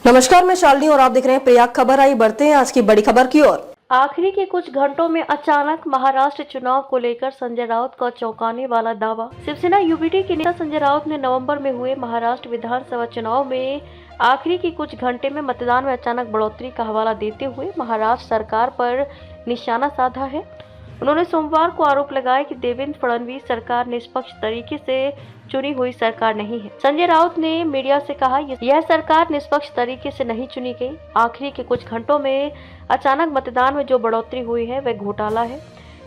नमस्कार, मैं शालिनी और आप देख रहे हैं प्रयाग खबर। आई बढ़ते हैं आज की बड़ी खबर की ओर। आखिरी के कुछ घंटों में अचानक महाराष्ट्र चुनाव को लेकर संजय राउत का चौंकाने वाला दावा। शिवसेना यूबीटी के नेता संजय राउत ने नवंबर में हुए महाराष्ट्र विधानसभा चुनाव में आखिरी के कुछ घंटे में मतदान में अचानक बढ़ोतरी का हवाला देते हुए महाराष्ट्र सरकार पर निशाना साधा है। उन्होंने सोमवार को आरोप लगाया कि देवेंद्र फडणवीस सरकार निष्पक्ष तरीके से चुनी हुई सरकार नहीं है। संजय राउत ने मीडिया से कहा, यह सरकार निष्पक्ष तरीके से नहीं चुनी गई। आखिरी के कुछ घंटों में अचानक मतदान में जो बढ़ोतरी हुई है वह घोटाला है।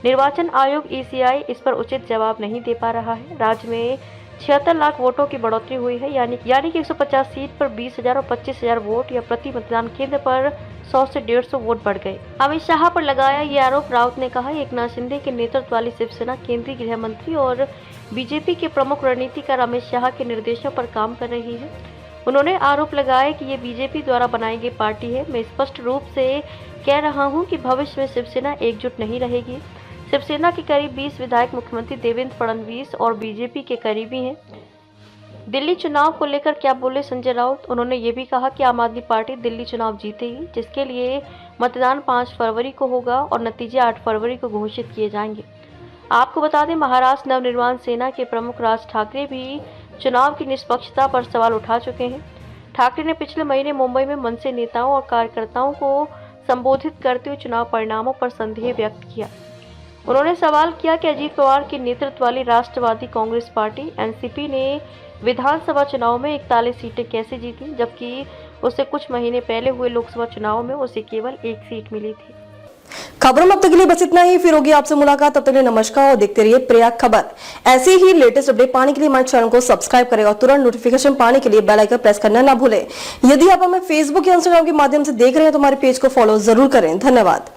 निर्वाचन आयोग ईसीआई इस पर उचित जवाब नहीं दे पा रहा है। राज्य में 76 लाख वोटों की बढ़ोतरी हुई है, यानी कि 150 सीट पर 20,000 और 25,000 वोट या प्रति मतदान केंद्र पर 100 से 150 वोट बढ़ गए। अमित शाह पर लगाया ये आरोप। राउत ने कहा, एकनाथ शिंदे के नेतृत्व वाली शिवसेना केंद्रीय गृह मंत्री और बीजेपी के प्रमुख रणनीतिकार अमित शाह के निर्देशों पर काम कर रही है। उन्होंने आरोप लगाया कि ये बीजेपी द्वारा बनाई गई पार्टी है। मैं स्पष्ट रूप से कह रहा हूं कि भविष्य में शिवसेना एकजुट नहीं रहेगी। शिवसेना के करीब 20 विधायक मुख्यमंत्री देवेंद्र फडणवीस और बीजेपी के करीबी हैं। दिल्ली चुनाव को लेकर क्या बोले संजय राउत? उन्होंने ये भी कहा कि आम आदमी पार्टी दिल्ली चुनाव जीतेगी, जिसके लिए मतदान 5 फरवरी को होगा और नतीजे 8 फरवरी को घोषित किए जाएंगे। आपको बता दें, महाराष्ट्र नवनिर्माण सेना के प्रमुख राज ठाकरे भी चुनाव की निष्पक्षता पर सवाल उठा चुके हैं। ठाकरे ने पिछले महीने मुंबई में मनसे नेताओं और कार्यकर्ताओं को संबोधित करते हुए चुनाव परिणामों पर संदेह व्यक्त किया। उन्होंने सवाल किया कि अजीत पवार के नेतृत्व वाली राष्ट्रवादी कांग्रेस पार्टी एनसीपी ने विधानसभा चुनाव में 41 सीटें कैसे जीती, जबकि उसे कुछ महीने पहले हुए लोकसभा चुनाव में उसे केवल 1 सीट मिली थी। खबरों में अब तक के लिए बस इतना ही। फिर होगी आपसे मुलाकात, तब तक के लिए नमस्कार और देखते रहिए प्रयाग खबर। ऐसे ही लेटेस्ट अपडेट पाने के लिए हमारे चैनल को सब्सक्राइब करें और तुरंत नोटिफिकेशन पाने के लिए बेल आइकन प्रेस करना ना भूलें। यदि आप हमें फेसबुक या इंस्टाग्राम के माध्यम से देख रहे हैं तो हमारे पेज को फॉलो जरूर करें। धन्यवाद।